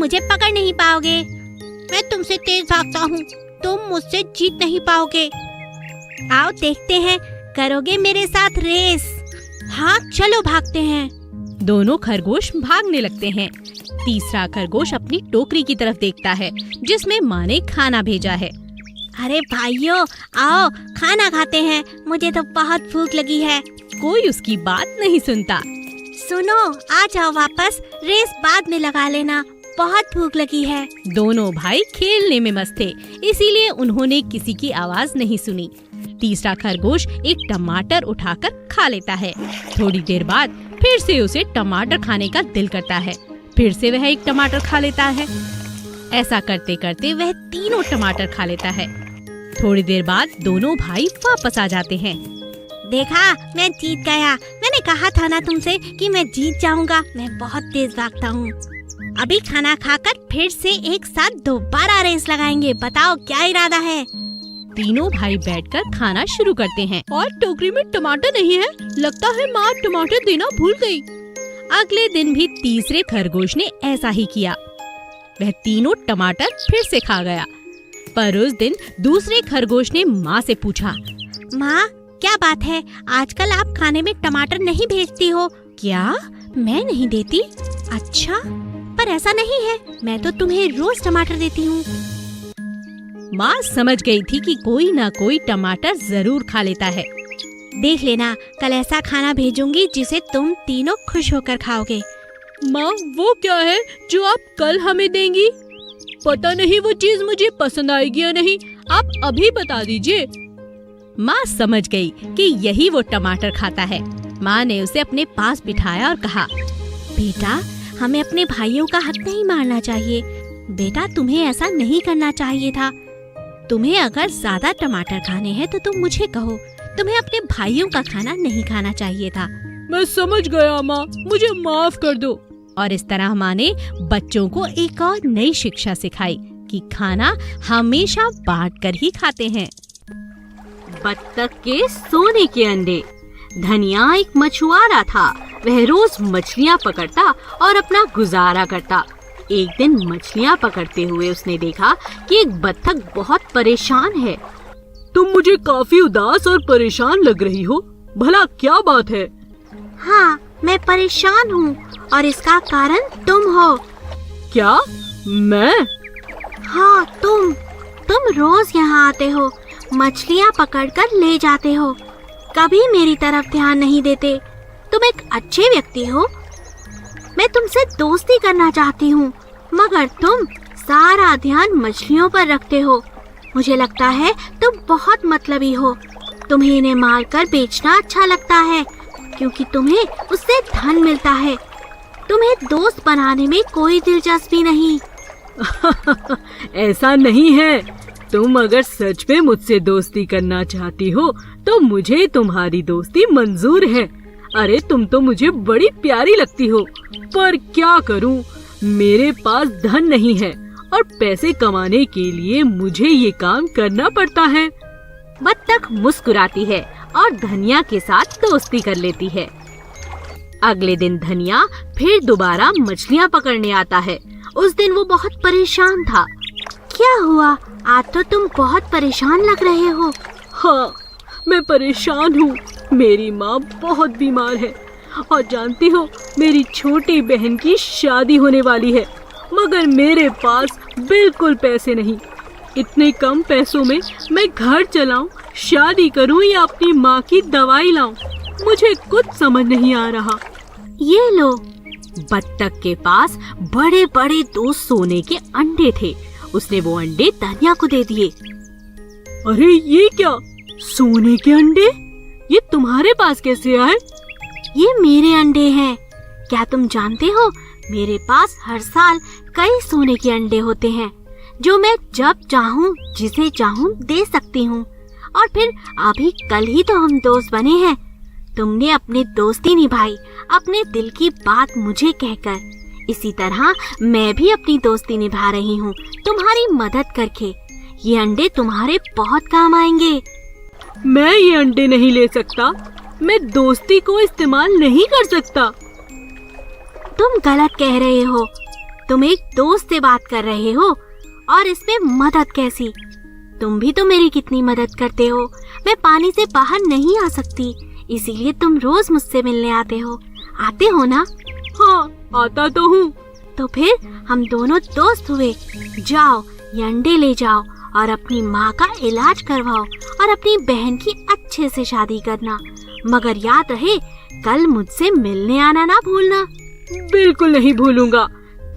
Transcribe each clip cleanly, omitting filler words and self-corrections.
मुझे पकड़ नहीं पाओगे। मैं तुमसे तेज भागता हूँ, तुम मुझसे जीत नहीं पाओगे। आओ देखते हैं, करोगे मेरे साथ रेस? हाँ चलो भागते हैं। दोनों खरगोश भागने लगते हैं। तीसरा खरगोश अपनी टोकरी की तरफ देखता है जिसमें माँ ने खाना भेजा है। अरे भाइयों आओ खाना खाते हैं, मुझे तो बहुत भूख लगी है। कोई उसकी बात नहीं सुनता। सुनो, आ जाओ वापस, रेस बाद में लगा लेना, बहुत भूख लगी है। दोनों भाई खेलने में मस्त थे, इसीलिए उन्होंने किसी की आवाज नहीं सुनी। तीसरा खरगोश एक टमाटर उठाकर खा लेता है। थोड़ी देर बाद फिर से उसे टमाटर खाने का दिल करता है। फिर से वह एक टमाटर खा लेता है। ऐसा करते करते वह तीनों टमाटर खा लेता है। थोड़ी देर बाद दोनों भाई वापस आ जाते हैं। देखा, मैं जीत गया। मैंने कहा था ना तुमसे कि मैं जीत जाऊंगा। मैं बहुत तेज भागता हूँ। अभी खाना खाकर फिर से एक साथ दोबारा रेस लगाएंगे। बताओ क्या इरादा है? तीनों भाई बैठकर खाना शुरू करते हैं। और टोकरी में टमाटर नहीं है, लगता है माँ टमाटर देना भूल गई। अगले दिन भी तीसरे खरगोश ने ऐसा ही किया। वह तीनों टमाटर फिर से खा गया। पर उस दिन दूसरे खरगोश ने माँ से पूछा, माँ क्या बात है, आजकल आप खाने में टमाटर नहीं भेजती हो? क्या मैं नहीं देती? अच्छा, पर ऐसा नहीं है, मैं तो तुम्हें रोज टमाटर देती हूँ। माँ समझ गई थी कि कोई ना कोई टमाटर जरूर खा लेता है। देख लेना, कल ऐसा खाना भेजूंगी जिसे तुम तीनों खुश होकर खाओगे। माँ वो क्या है जो आप कल हमें देंगी? पता नहीं वो चीज मुझे पसंद आएगी या नहीं, आप अभी बता दीजिए। माँ समझ गई कि यही वो टमाटर खाता है। माँ ने उसे अपने पास बिठाया और कहा, बेटा हमें अपने भाइयों का हक नहीं मारना चाहिए। बेटा तुम्हें ऐसा नहीं करना चाहिए था। तुम्हें अगर ज्यादा टमाटर खाने हैं तो तुम मुझे कहो, तुम्हें अपने भाइयों का खाना नहीं खाना चाहिए था। मैं समझ गया माँ, मुझे माफ कर दो। और इस तरह माँ ने बच्चों को एक और नई शिक्षा सिखाई कि खाना हमेशा बांट कर ही खाते हैं। बत्तख के सोने के अंडे। धनिया एक मछुआरा था। वह रोज मछलियाँ पकड़ता और अपना गुजारा करता। एक दिन मछलियाँ पकड़ते हुए उसने देखा कि एक बत्तख बहुत परेशान है। तुम मुझे काफी उदास और परेशान लग रही हो, भला क्या बात है? हाँ, मैं परेशान हूँ और इसका कारण तुम हो। क्या? मैं? हाँ तुम रोज यहाँ आते हो, मछलियाँ पकड़कर ले जाते हो, कभी मेरी तरफ ध्यान नहीं देते। तुम एक अच्छे व्यक्ति हो, मैं तुमसे दोस्ती करना चाहती हूँ, मगर तुम सारा ध्यान मछलियों पर रखते हो। मुझे लगता है तुम बहुत मतलबी हो। तुम्हें इन्हें मारकर बेचना अच्छा लगता है क्योंकि तुम्हें उससे धन मिलता है। तुम्हें दोस्त बनाने में कोई दिलचस्पी नहीं। ऐसा नहीं है। तुम अगर सच में मुझसे दोस्ती करना चाहती हो तो मुझे तुम्हारी दोस्ती मंजूर है। अरे तुम तो मुझे बड़ी प्यारी लगती हो, पर क्या करूं, मेरे पास धन नहीं है और पैसे कमाने के लिए मुझे ये काम करना पड़ता है। बत्तख मुस्कुराती है और धनिया के साथ दोस्ती कर लेती है। अगले दिन धनिया फिर दोबारा मछलियाँ पकड़ने आता है। उस दिन वो बहुत परेशान था। क्या हुआ? आज तो तुम बहुत परेशान लग रहे हो। हाँ, मैं परेशान हूँ। मेरी माँ बहुत बीमार है और जानती हो मेरी छोटी बहन की शादी होने वाली है, मगर मेरे पास बिल्कुल पैसे नहीं। इतने कम पैसों में मैं घर चलाऊं, शादी करूं या अपनी माँ की दवाई लाऊं, मुझे कुछ समझ नहीं आ रहा। ये लो। बत्तख के पास बड़े बड़े 2 सोने के अंडे थे। उसने वो अंडे धनिया को दे दिए। अरे ये क्या, सोने के अंडे? ये तुम्हारे पास कैसे आए? ये मेरे अंडे हैं। क्या तुम जानते हो, मेरे पास हर साल कई सोने के अंडे होते हैं जो मैं जब चाहूँ जिसे चाहूँ दे सकती हूँ। और फिर अभी कल ही तो हम दोस्त बने हैं। तुमने अपनी दोस्ती निभाई अपने दिल की बात मुझे कहकर। इसी तरह मैं भी अपनी दोस्ती निभा रही हूँ तुम्हारी मदद करके। ये अंडे तुम्हारे बहुत काम आएंगे। मैं ये अंडे नहीं ले सकता। मैं दोस्ती को इस्तेमाल नहीं कर सकता। तुम गलत कह रहे हो। तुम एक दोस्त से बात कर रहे हो और इसमें मदद कैसी? तुम भी तो मेरी कितनी मदद करते हो। मैं पानी से बाहर नहीं आ सकती, इसीलिए तुम रोज मुझसे मिलने आते हो ना? हाँ, आता तो हूँ। तो फिर हम दोनों दोस्त हुए। जाओ, ये अंडे ले जाओ और अपनी माँ का इलाज करवाओ और अपनी बहन की अच्छे से शादी करना। मगर याद रहे, कल मुझसे मिलने आना ना भूलना। बिल्कुल नहीं भूलूंगा।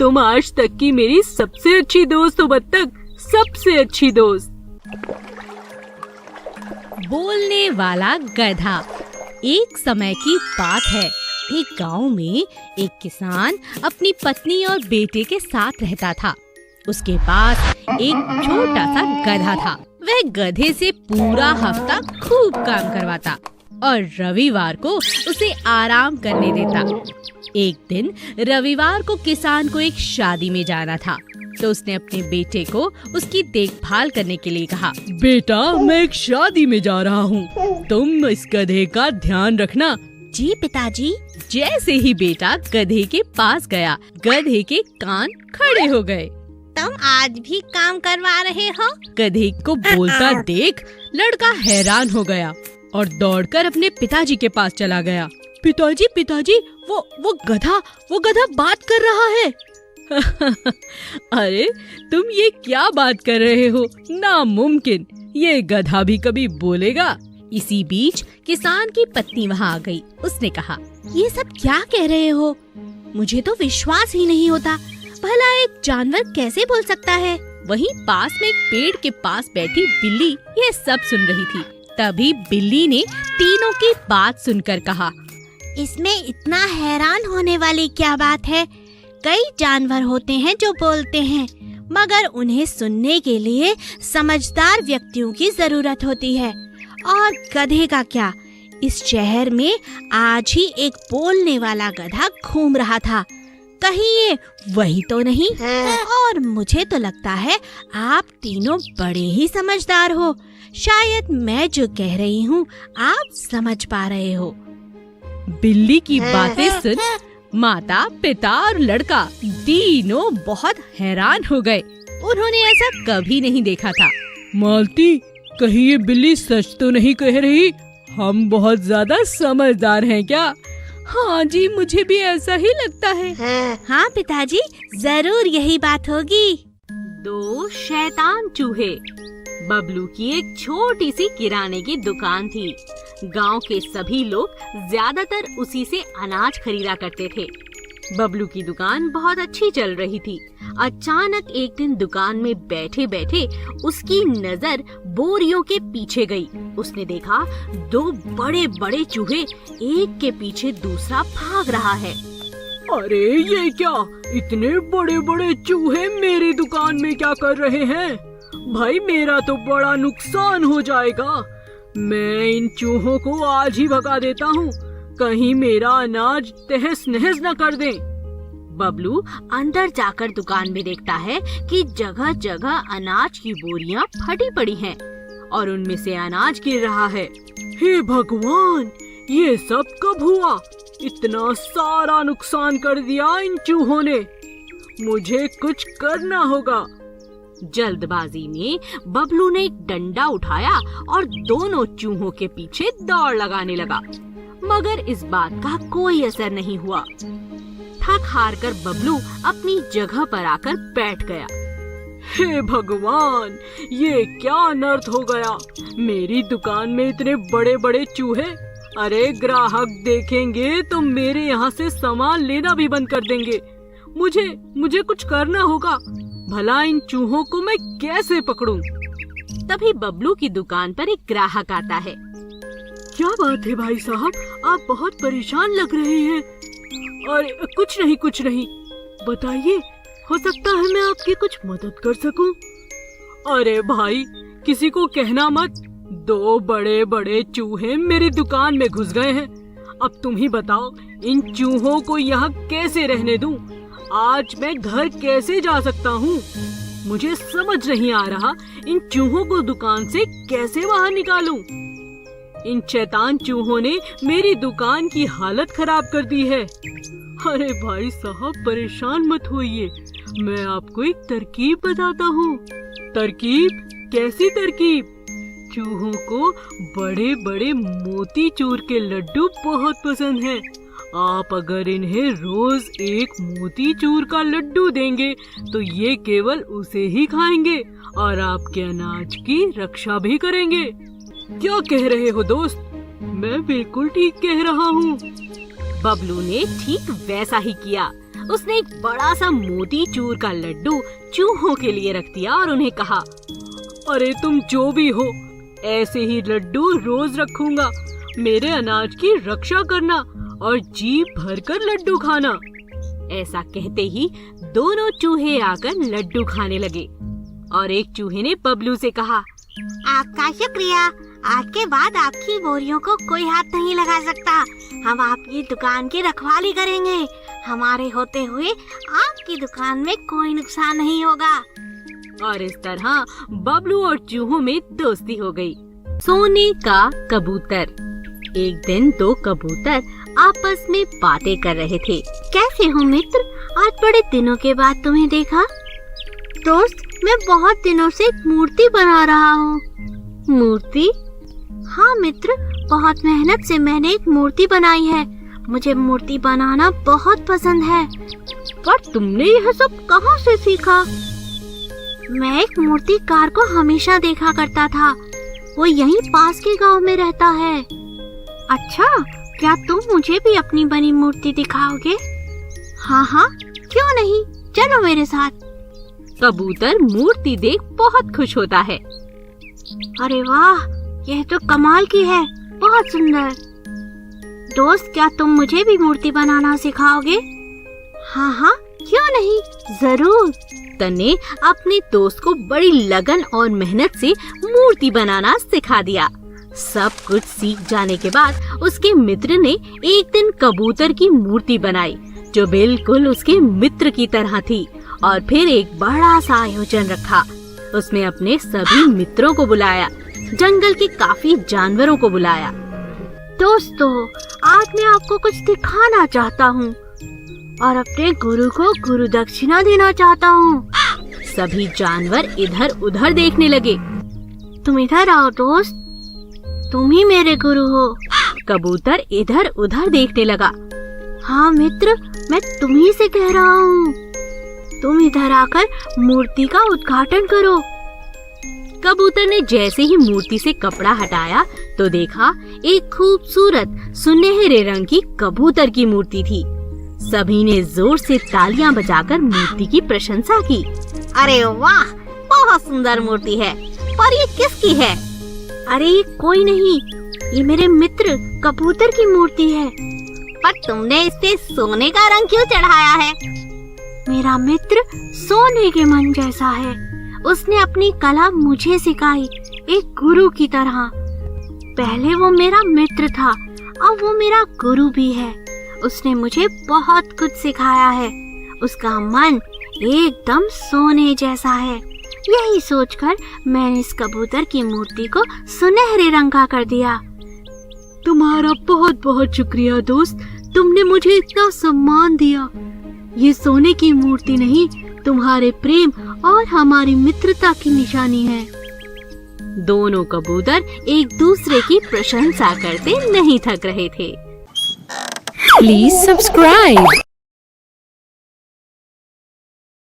तुम आज तक की मेरी सबसे अच्छी दोस्त हो बत्तख, सबसे अच्छी दोस्त। बोलने वाला गधा। एक समय की बात है, एक गांव में एक किसान अपनी पत्नी और बेटे के साथ रहता था। उसके पास एक छोटा सा गधा था। वह गधे से पूरा हफ्ता खूब काम करवाता और रविवार को उसे आराम करने देता। एक दिन रविवार को किसान को एक शादी में जाना था, तो उसने अपने बेटे को उसकी देखभाल करने के लिए कहा। बेटा, मैं एक शादी में जा रहा हूँ, तुम इस गधे का ध्यान रखना। जी पिताजी। जैसे ही बेटा गधे के पास गया, गधे के कान खड़े हो गए। तुम आज भी काम करवा रहे हो? गधे को बोलता देख लड़का हैरान हो गया और दौड़कर अपने पिताजी के पास चला गया। पिताजी, पिताजी, वो गधा बात कर रहा है। अरे तुम ये क्या बात कर रहे हो? नामुमकिन, ये गधा भी कभी बोलेगा। इसी बीच किसान की पत्नी वहाँ आ गई। उसने कहा, ये सब क्या कह रहे हो? मुझे तो विश्वास ही नहीं होता। भला एक जानवर कैसे बोल सकता है? वहीं पास में एक पेड़ के पास बैठी बिल्ली ये सब सुन रही थी। तभी बिल्ली ने तीनों की बात सुनकर कहा, इसमें इतना हैरान होने वाली क्या बात है? कई जानवर होते हैं जो बोलते हैं, मगर उन्हें सुनने के लिए समझदार व्यक्तियों की जरूरत होती है। और गधे का क्या? इस शहर में आज ही एक बोलने वाला गधा घूम रहा था। कहीं ये वही तो नहीं? और मुझे तो लगता है आप तीनों बड़े ही समझदार हो। शायद मैं जो कह रही हूँ आप समझ पा रहे हो। बिल्ली की बातें सुन माता, पिता और लड़का तीनों बहुत हैरान हो गए। उन्होंने ऐसा कभी नहीं देखा था। मालती, कहीं ये बिल्ली सच तो नहीं कह रही? हम बहुत ज्यादा समझदार हैं क्या? हाँ जी, मुझे भी ऐसा ही लगता है। हाँ पिताजी, जरूर यही बात होगी। दो शैतान चूहे। बबलू की एक छोटी सी किराने की दुकान थी। गांव के सभी लोग ज्यादातर उसी से अनाज खरीदा करते थे। बबलू की दुकान बहुत अच्छी चल रही थी। अचानक एक दिन दुकान में बैठे बैठे उसकी नजर बोरियों के पीछे गई। उसने देखा दो बड़े बड़े चूहे एक के पीछे दूसरा भाग रहा है। अरे ये क्या, इतने बड़े बड़े चूहे मेरी दुकान में क्या कर रहे हैं? भाई, मेरा तो बड़ा नुकसान हो जाएगा। मैं इन चूहों को आज ही भगा देता हूँ, कहीं मेरा अनाज तहस नहस न कर दें। बबलू अंदर जाकर दुकान में देखता है कि जगह जगह अनाज की बोरियां फटी पड़ी हैं और उनमें से अनाज गिर रहा है। हे भगवान, ये सब कब हुआ? इतना सारा नुकसान कर दिया इन चूहों ने। मुझे कुछ करना होगा। जल्दबाजी में बबलू ने एक डंडा उठाया और दोनों चूहों के पीछे दौड़ लगाने लगा, मगर इस बात का कोई असर नहीं हुआ। थक हार कर बबलू अपनी जगह पर आकर बैठ गया। हे भगवान, ये क्या अनर्थ हो गया? मेरी दुकान में इतने बड़े बड़े चूहे। अरे ग्राहक देखेंगे तो मेरे यहाँ से सामान लेना भी बंद कर देंगे। मुझे कुछ करना होगा। भला इन चूहों को मैं कैसे पकड़ूं? तभी बबलू की दुकान पर एक ग्राहक आता है। क्या बात है भाई साहब, आप बहुत परेशान लग रहे हैं। अरे कुछ नहीं, बताइए, हो सकता है मैं आपकी कुछ मदद कर सकूं। अरे भाई, किसी को कहना मत, दो बड़े बड़े चूहे मेरी दुकान में घुस गए हैं। अब तुम ही बताओ, इन चूहों को यहाँ कैसे रहने दूं? आज मैं घर कैसे जा सकता हूँ? मुझे समझ नहीं आ रहा, इन चूहों को दुकान से कैसे बाहर निकालूं? इन शैतान चूहों ने मेरी दुकान की हालत खराब कर दी है। अरे भाई साहब, परेशान मत होइए, मैं आपको एक तरकीब बताता हूँ। तरकीब? कैसी तरकीब? चूहों को बड़े बड़े मोतीचूर के लड्डू बहुत पसंद हैं। आप अगर इन्हें रोज एक मोतीचूर का लड्डू देंगे तो ये केवल उसे ही खाएंगे और आपके अनाज की रक्षा भी करेंगे। क्या कह रहे हो दोस्त? मैं बिल्कुल ठीक कह रहा हूँ। बबलू ने ठीक वैसा ही किया। उसने एक बड़ा सा मोतीचूर का लड्डू चूहों के लिए रख दिया और उन्हें कहा, अरे तुम जो भी हो, ऐसे ही लड्डू रोज रखूंगा। मेरे अनाज की रक्षा करना और जी भरकर लड्डू खाना। ऐसा कहते ही दोनों चूहे आकर लड्डू खाने लगे और एक चूहे ने बबलू से कहा, आपका शुक्रिया। आज के बाद आपकी बोरियों को कोई हाथ नहीं लगा सकता। हम आपकी दुकान की रखवाली करेंगे। हमारे होते हुए आपकी दुकान में कोई नुकसान नहीं होगा। और इस तरह बबलू और चूहों में दोस्ती हो गई। सोने का कबूतर। एक दिन दो कबूतर आपस में बातें कर रहे थे। कैसे हो मित्र? आज बड़े दिनों के बाद तुम्हें देखा। दोस्त, मैं बहुत दिनों से एक मूर्ति बना रहा हूँ। मूर्ति? हाँ मित्र, बहुत मेहनत से मैंने एक मूर्ति बनाई है। मुझे मूर्ति बनाना बहुत पसंद है। पर तुमने यह सब कहाँ से सीखा? मैं एक मूर्तिकार को हमेशा देखा करता था। वो यहीं पास के गांव में रहता है। अच्छा, क्या तुम मुझे भी अपनी बनी मूर्ति दिखाओगे? हाँ हाँ, क्यों नहीं, चलो मेरे साथ। कबूतर मूर्ति देख बहुत खुश होता है। अरे वाह, यह तो कमाल की है, बहुत सुंदर। दोस्त, क्या तुम मुझे भी मूर्ति बनाना सिखाओगे? हाँ हाँ, क्यों नहीं, जरूर। तने अपने दोस्त को बड़ी लगन और मेहनत से मूर्ति बनाना सिखा दिया। सब कुछ सीख जाने के बाद उसके मित्र ने एक दिन कबूतर की मूर्ति बनाई जो बिल्कुल उसके मित्र की तरह थी और फिर एक बड़ा सा आयोजन रखा। उसमें अपने सभी मित्रों को बुलाया, जंगल के काफी जानवरों को बुलाया। दोस्तों, आज मैं आपको कुछ दिखाना चाहता हूँ और अपने गुरु को गुरु दक्षिणा देना चाहता हूँ। सभी जानवर इधर उधर देखने लगे। तुम इधर आओ दोस्त, तुम ही मेरे गुरु हो। कबूतर इधर उधर देखने लगा। हाँ मित्र, मैं तुम्ही से कह रहा हूँ। तुम इधर आकर मूर्ति का उद्घाटन करो। कबूतर ने जैसे ही मूर्ति से कपड़ा हटाया तो देखा एक खूबसूरत सुनहरे रंग की कबूतर की मूर्ति थी। सभी ने जोर से तालियां बजाकर मूर्ति की प्रशंसा की। अरे वाह, बहुत सुंदर मूर्ति है, पर ये किसकी है? अरे ये कोई नहीं, ये मेरे मित्र कबूतर की मूर्ति है। पर तुमने इस पे सोने का रंग क्यों चढ़ाया है? मेरा मित्र सोने के मन जैसा है। उसने अपनी कला मुझे सिखाई, एक गुरु की तरह। पहले वो मेरा मित्र था, अब वो मेरा गुरु भी है। उसने मुझे बहुत कुछ सिखाया है। उसका मन एकदम सोने जैसा है। यही सोचकर मैंने इस कबूतर की मूर्ति को सुनहरे रंग का कर दिया। तुम्हारा बहुत बहुत शुक्रिया दोस्त, तुमने मुझे इतना सम्मान दिया। ये सोने की मूर्ति नहीं, तुम्हारे प्रेम और हमारी मित्रता की निशानी है। दोनों कबूतर एक दूसरे की प्रशंसा करते नहीं थक रहे थे। Please subscribe.